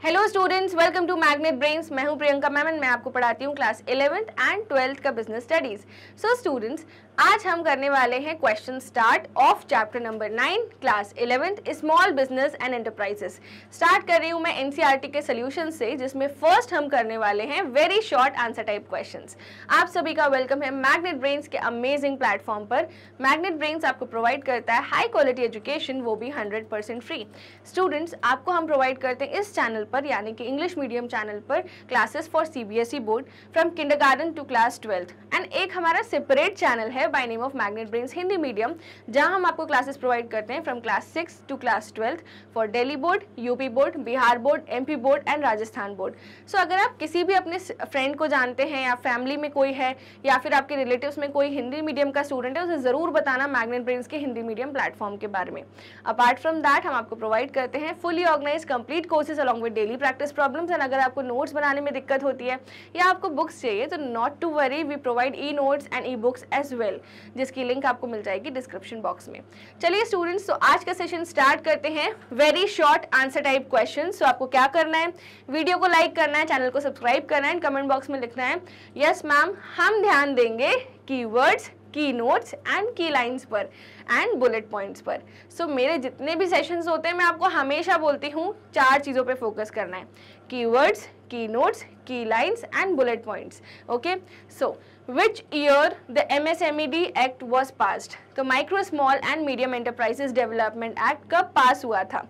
Hello students, welcome to Magnet Brains. मैं हूं Priyanka ma'am and मैं आपको पढ़ाती हूं क्लास 11th एंड 12th का बिजनेस स्टडीज। सो स्टूडेंट्स, आज हम करने वाले हैं question start of chapter number 9 class 11th small business and enterprises. Start कर रही हूं मैं एनसीईआरटी के सॉल्यूशन से, जिसमें फर्स्ट हम करने वाले हैं very short answer type questions. आप सभी का वेलकम है मैग्नेट ब्रेन्स के अमेजिंग प्लेटफॉर्म पर। मैग्नेट ब्रेन्स आपको प्रोवाइड करता है हाई क्वालिटी एजुकेशन, वो भी 100% फ्री। स्टूडेंट्स, आपको हम प्रोवाइड करते हैं इस चैनल पर, यानी कि इंग्लिश मीडियम चैनल पर, classes for CBSE board from kindergarten to class 12th। And एक हमारा सेपरेट चैनल है by name of magnet brains Hindi medium, जहां हम आपको क्लासेस प्रोवाइड करते हैं from class 6 to class 12th for Delhi board, UP board, Bihar board, MP board and Rajasthan board. So अगर आप किसी भी अपने फ्रेंड को जानते हैं या फैमिली में कोई है या फिर आपके रिलेटिव्स में कोई हिंदी मीडियम का स्टूडेंट है, उसे जरूर बताना मैग्नेट ब्रेन्स के हिंदी मीडियम प्लेटफॉर्म के बारे में। अपार्ट फ्रॉम दैट, हम आपको प्रोवाइड करते हैं fully organize complete courses along with daily practice problems. And अगर आपको नोट्स बनाने में दिक्कत होती है या आपको बुक्स चाहिए तो not to worry, we provide e notes and e books as well, जिसकी लिंक आपको मिल जाएगी डिस्क्रिप्शन बॉक्स में। चलिए स्टूडेंट्स, तो आज का सेशन स्टार्ट करते हैं। Very short answer type question. So आपको क्या करना है, वीडियो को लाइक करना है, चैनल को सब्सक्राइब करना है एंड कमेंट बॉक्स में लिखना है यस मैम, हम ध्यान देंगे कीवर्ड्स, की नोट्स एंड की लाइंस पर एंड बुलेट पॉइंट्स पर। सो मेरे जितने भी सेशंस होते हैं, मैं आपको हमेशा बोलती हूँ 4 चीज़ों पे फोकस करना है: कीवर्ड्स, की नोट्स, की lines and bullet points. Okay, so which year the MSMED act was passed? तो micro small and medium enterprises development act कब पास हुआ था?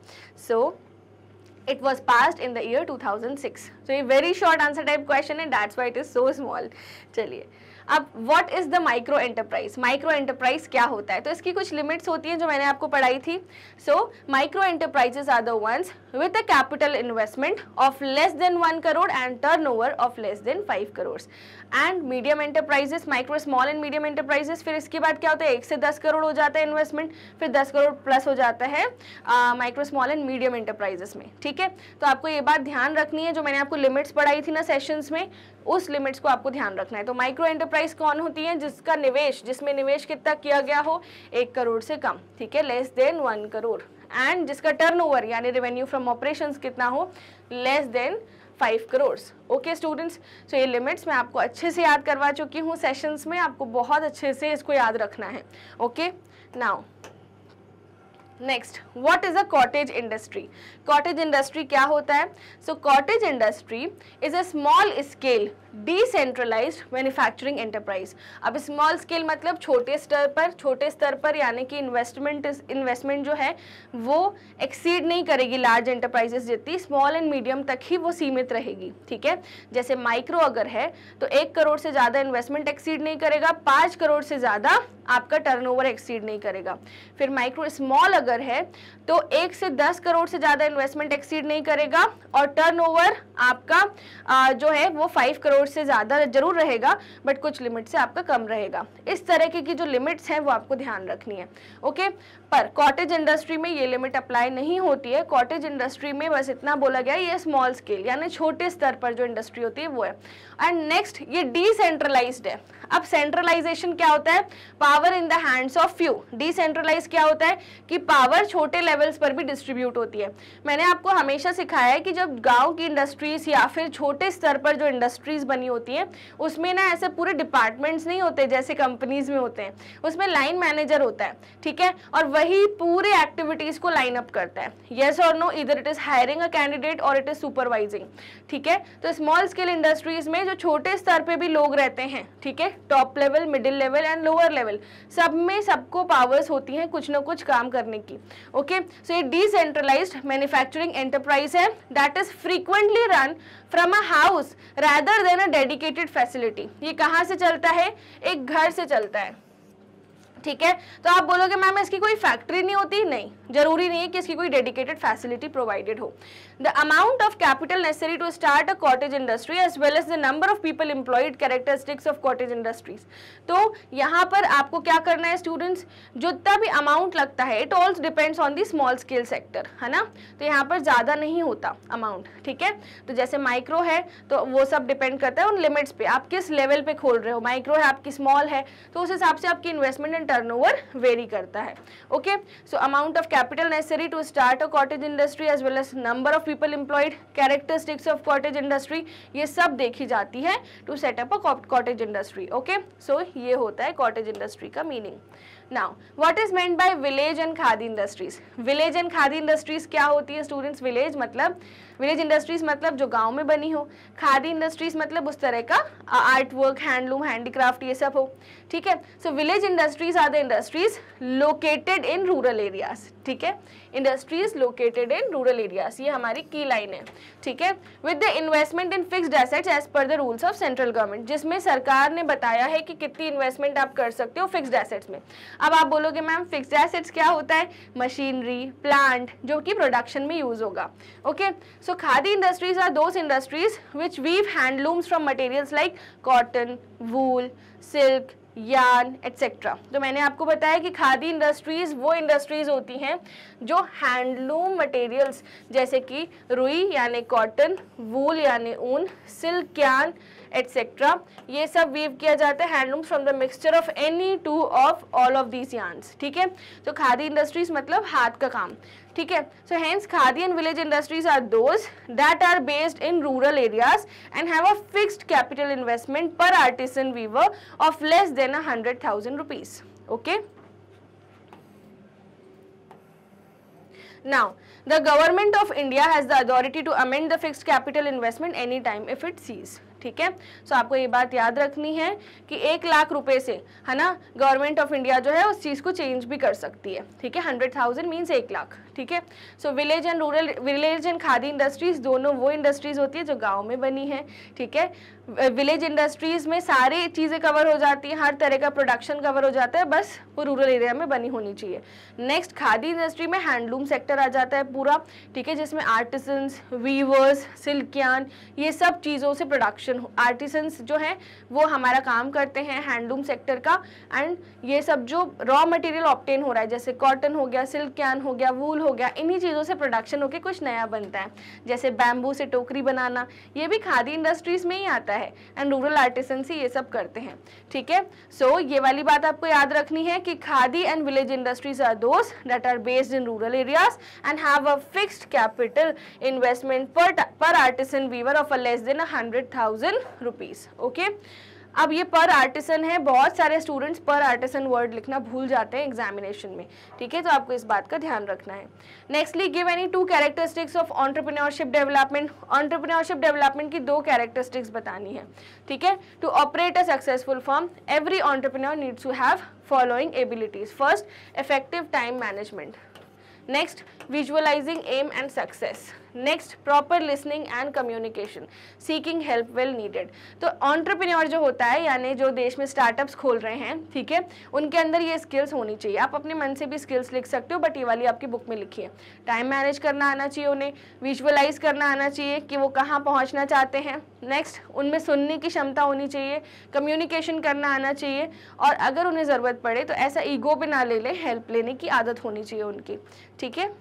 सो it was passed in the year 2006. So ये very short answer type question है, that's why it is so small. चलिए, अब what is the micro enterprise? Micro enterprise क्या होता है? तो इसकी कुछ लिमिट्स होती हैं जो मैंने आपको पढ़ाई थी। So micro enterprises are the ones with a capital investment of less than 1 crore and turnover of less than 5 crores. And medium enterprises, micro small and medium enterprises, फिर इसके बाद क्या होता है, 1 से 10 करोड़ हो जाता है इन्वेस्टमेंट, फिर 10 करोड़ प्लस हो जाता है micro small and medium enterprises में। ठीक है, तो आपको ये बात ध्यान रखनी है, जो मैंने आपको लिमिट्स पढ़ाई थी ना सेशंस में, उस लिमिट्स को आपको ध्यान रखना है। तो माइक्रो एंटरप्राइज कौन होती है? जिसका निवेश, जिसमें निवेश कितना किया गया हो, 1 करोड़ से कम, ठीक है, लेस देन 1 करोड़, एंड जिसका टर्नओवर यानी रेवेन्यू फ्रॉम ऑपरेशंस कितना हो, less than 5 crore. Okay students, so ये लिमिट्स मैं आपको अच्छे से याद करवा चुकी हूँ सेशंस में, आपको बहुत अच्छे से इसको याद रखना है। Okay, now next, what is a cottage industry? Cottage industry क्या होता है? So cottage industry is a small scale decentralized manufacturing enterprise. अब स्मॉल स्केल मतलब छोटे स्तर पर यानी कि इन्वेस्टमेंट जो है वो एक्सीड नहीं करेगी लार्ज एंटरप्राइजेस जितनी, स्मॉल एंड मीडियम तक ही वो सीमित रहेगी। ठीक है, जैसे माइक्रो अगर है तो 1 करोड़ से ज़्यादा इन्वेस्टमेंट एक्सीड नहीं करेगा, 5 करोड़ से ज़्यादा आपका टर्नओवर एक्सीड नहीं करेगा। फिर माइक्रो स्मॉल अगर है तो 1 से 10 करोड़ से ज़्यादा इन्वेस्टमेंट एक्सीड नहीं करेगा और टर्नओवर आपका जो है वो 5 करोड़ से ज़्यादा जरूर रहेगा, बट कुछ लिमिट से आपका कम रहेगा। इस तरह की जो लिमिट्स हैं वो आपको ध्यान रखनी है। ओके, पर कॉटेज इंडस्ट्री में ये लिमिट अप्लाई नहीं होती है। कॉटेज इंडस्ट्री में बस इतना बोला गया, ये स्मॉल स्केल यानी छोटे स्तर पर जो इंडस्ट्री होती है वो है। एंड नेक्स्ट, ये डिसेंट्रलाइज्ड है। अब सेंट्रलाइजेशन क्या होता है? Power in the hands of few. Decentralize क्या होता है कि पावर छोटे लेवल्स पर भी डिस्ट्रीब्यूट होती है। मैंने आपको हमेशा सिखाया है कि जब गांव की इंडस्ट्रीज या फिर छोटे स्तर पर जो इंडस्ट्रीज बनी होती हैं उसमें ना ऐसे पूरे डिपार्टमेंट्स नहीं होते जैसे कंपनीज में होते हैं, उसमें लाइन मैनेजर होता है। ठीक है, और वही पूरे एक्टिविटीज को लाइन अप करता है। येस और नो, इधर it is hiring a candidate और इट इज सुपरवाइजिंग। ठीक है, तो स्मॉल स्केल इंडस्ट्रीज में जो छोटे स्तर पे भी लोग रहते हैं, ठीक है, top level, middle level and lower level, सब में सबको पावर्स होती हैं कुछ ना कुछ काम करने की। ओके, सो ये डिसेंट्रलाइज्ड मैन्युफैक्चरिंग एंटरप्राइज है that is frequently run from a house rather than a dedicated facility. ये कहाँ से चलता है? एक घर से चलता है। ठीक है, तो आप बोलोगे मैम इसकी कोई फैक्ट्री नहीं होती? नहीं, जरूरी नहीं है कि इसकी कोई डेडिकेटेड फैसिलिटी प्रोवाइडेड हो। The amount of capital necessary to start a cottage industry as well as the number of people employed, characteristics of cottage industries. तो यहाँ पर आपको क्या करना है स्टूडेंट्स, जितना भी अमाउंट लगता है it also depends on the small scale sector, है ना। तो यहाँ पर ज़्यादा नहीं होता अमाउंट। ठीक है, तो जैसे माइक्रो है तो वो सब डिपेंड करता है उन लिमिट्स पे, आप किस लेवल पे खोल रहे हो। माइक्रो है आपकी, स्मॉल है, तो उस हिसाब से आपकी इन्वेस्टमेंट एंड टर्नओवर वेरी करता है। Okay, so amount of capital necessary to start a cottage industry as well as number of people employed, characteristics of cottage industry, ये सब देखी जाती है to set up a cottage industry. Okay, so ये होता है कॉटेज इंडस्ट्री का meaning. Now, what is meant by village and khadi industries? Village and khadi industries क्या होती है स्टूडेंट्स? विलेज मतलब विलेज इंडस्ट्रीज मतलब जो गांव में बनी हो, खादी इंडस्ट्रीज मतलब उस तरह का आर्ट वर्क, हैंडलूम, हैंडीक्राफ्ट ये सब हो, ठीक है। So village industries are the industries located in rural areas, ठीक है, industries located in rural areas, ये हमारी की लाइन है, ठीक है। With the investment in fixed assets as per the rules of central government, जिसमें सरकार ने बताया है कि कितनी इन्वेस्टमेंट आप कर सकते हो फिक्स्ड एसेट्स में। अब आप बोलोगे मैम फिक्स्ड एसेट्स क्या होता है? मशीनरी, प्लांट, जो कि प्रोडक्शन में यूज होगा। Okay, so khadi industries are those industries which weave handlooms from materials like cotton, wool, silk, yarn etcetera. तो मैंने आपको बताया कि खादी इंडस्ट्रीज वो इंडस्ट्रीज होती हैं जो हैंडलूम मटेरियल्स जैसे कि रुई यानी कॉटन, वूल यानी ऊन, सिल्क, यार्न एटसेट्रा, ये सब वीव किया जाता है handlooms from the mixture of any two of all of these yarns, ठीक है। तो खादी इंडस्ट्रीज मतलब हाथ का काम, ठीक है। So hence khadi and village industries are those that are based in rural areas and have a fixed capital investment per artisan weaver of less than 100,000 rupees. Okay, now the government of India has the authority to amend the fixed capital investment any time if it sees, ठीक है। सो आपको ये बात याद रखनी है कि 1 लाख रुपए से, है ना, गवर्नमेंट ऑफ इंडिया जो है उस चीज़ को चेंज भी कर सकती है, ठीक है। 100,000 मीन्स 1 लाख, ठीक है। So village and rural, village and khadi industries दोनों वो इंडस्ट्रीज होती है जो गांव में बनी है, ठीक है। विलेज इंडस्ट्रीज में सारी चीज़ें कवर हो जाती हैं, हर तरह का प्रोडक्शन कवर हो जाता है, बस वो रूरल एरिया में बनी होनी चाहिए। नेक्स्ट खादी इंडस्ट्री में हैंडलूम सेक्टर आ जाता है पूरा, ठीक है, जिसमें आर्टिसंस, वीवर्स, सिल्क यार्न, ये सब चीज़ों से प्रोडक्शन, आर्टिसंस जो हैं वो हमारा काम करते हैं हैंडलूम सेक्टर का, एंड ये सब जो रॉ मटेरियल ऑब्टेन हो रहा है जैसे कॉटन हो गया, सिल्क यार्न हो गया, वूल हो गया, इन्हीं चीज़ों से प्रोडक्शन होकर कुछ नया बनता है, जैसे बैम्बू से टोकरी बनाना, ये भी खादी इंडस्ट्रीज में ही आता है, एंड रूरल आर्टिसंस ही ये सब करते हैं, ठीक है। सो ये वाली बात आपको याद रखनी है कि khadi and village industries are those that are based in rural areas and have a fixed capital investment per artisan weaver of a less than 100,000 rupees. Okay, अब ये पर आर्टिसन है, बहुत सारे स्टूडेंट्स पर आर्टिसन वर्ड लिखना भूल जाते हैं एग्जामिनेशन में, ठीक है, तो आपको इस बात का ध्यान रखना है। Nextly, give any 2 characteristics of entrepreneurship development. Entrepreneurship development की 2 कैरेक्टरिस्टिक्स बतानी है, ठीक है। To operate a successful firm every entrepreneur needs to have following abilities. First, effective time management. Next, visualizing aim and success. Next, proper listening and communication, seeking help well needed. तो entrepreneur जो होता है, यानी जो देश में startups खोल रहे हैं, ठीक है, उनके अंदर ये स्किल्स होनी चाहिए। आप अपने मन से भी स्किल्स लिख सकते हो, बट ये वाली आपकी बुक में लिखी है। टाइम मैनेज करना आना चाहिए उन्हें, विजुअलाइज करना आना चाहिए कि वो कहाँ पहुँचना चाहते हैं। नेक्स्ट, उनमें सुनने की क्षमता होनी चाहिए, कम्युनिकेशन करना आना चाहिए, और अगर उन्हें ज़रूरत पड़े तो ऐसा ईगो पे ना ले लें, हेल्प लेने की आदत होनी चाहिए उनकी, ठीक है।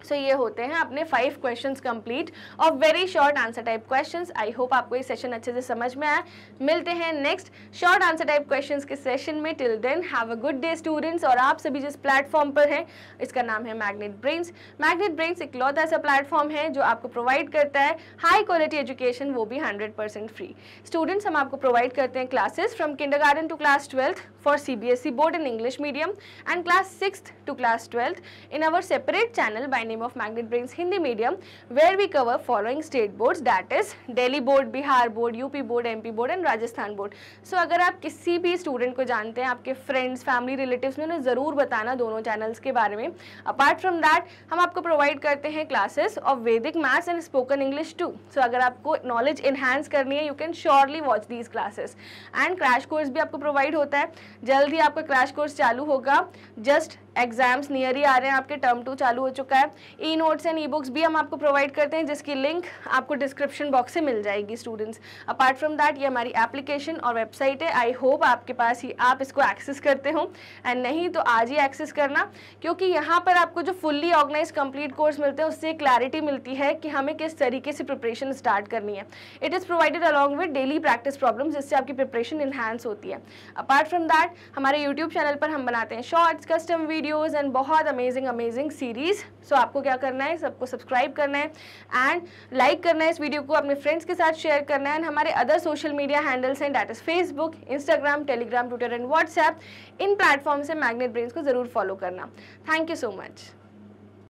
सो ये होते हैं अपने 5 क्वेश्चंस कंप्लीट और very short answer type questions. I hope आपको ये सेशन अच्छे से समझ में आया। मिलते हैं next short answer type questions के सेशन में। Till then have a good day students. और आप सभी जिस प्लेटफॉर्म पर हैं इसका नाम है मैग्नेट ब्रेन्स। मैग्नेट ब्रेन्स इकलौता ऐसा प्लेटफॉर्म है जो आपको प्रोवाइड करता है हाई क्वालिटी एजुकेशन, वो भी 100% फ्री। स्टूडेंट्स, हम आपको प्रोवाइड करते हैं classes from kindergarten to class 12th for CBSE board and English medium and class 6th to class 12th in our separate channel by name of Magnet Brains Hindi medium, where we cover following state boards, that is Delhi board, Bihar board, UP board, MP board and Rajasthan board. So अगर आप किसी भी student को जानते हैं, आपके friends, family, relatives में, उन्हें ज़रूर बताना दोनों चैनल्स के बारे में। अपार्ट फ्रॉम दैट हम आपको प्रोवाइड करते हैं classes of Vedic maths and spoken English too. So अगर आपको नॉलेज इन्हांस करनी है, you can surely watch these classes. And crash course भी आपको प्रोवाइड होता है। जल्द ही आपका क्रैश कोर्स चालू होगा। जस्ट एग्जाम्स नियर ही आ रहे हैं, आपके टर्म 2 चालू हो चुका है। ई नोट्स एंड ई बुक्स भी हम आपको प्रोवाइड करते हैं, जिसकी लिंक आपको डिस्क्रिप्शन बॉक्स से मिल जाएगी स्टूडेंट्स। अपार्ट फ्रॉम दैट ये हमारी एप्लीकेशन और वेबसाइट है, आई होप आपके पास ही आप इसको एक्सेस करते हो, एंड नहीं तो आज ही एक्सेस करना, क्योंकि यहाँ पर आपको जो फुल्ली ऑर्गेनाइज कंप्लीट कोर्स मिलते हैं उससे क्लैरिटी मिलती है कि हमें किस तरीके से प्रिपरेशन स्टार्ट करनी है। It is provided along with daily practice problems, जिससे आपकी प्रिपरेशन इन्हांस होती है। अपार्ट फ्रॉम दैट हमारे यूट्यूब चैनल पर हम बनाते हैं शॉर्ट्स, कस्टम वीडियोज़ एंड बहुत अमेजिंग सीरीज। सो आपको क्या करना है, सबको सब्सक्राइब करना है एंड लाइक करना है इस वीडियो को, अपने फ्रेंड्स के साथ शेयर करना है। एंड हमारे अदर सोशल मीडिया हैंडल्स हैं, that is Facebook, Instagram, Telegram, Twitter and WhatsApp. In platform से मैग्नेट ब्रेन्स को जरूर फॉलो करना। Thank you so much.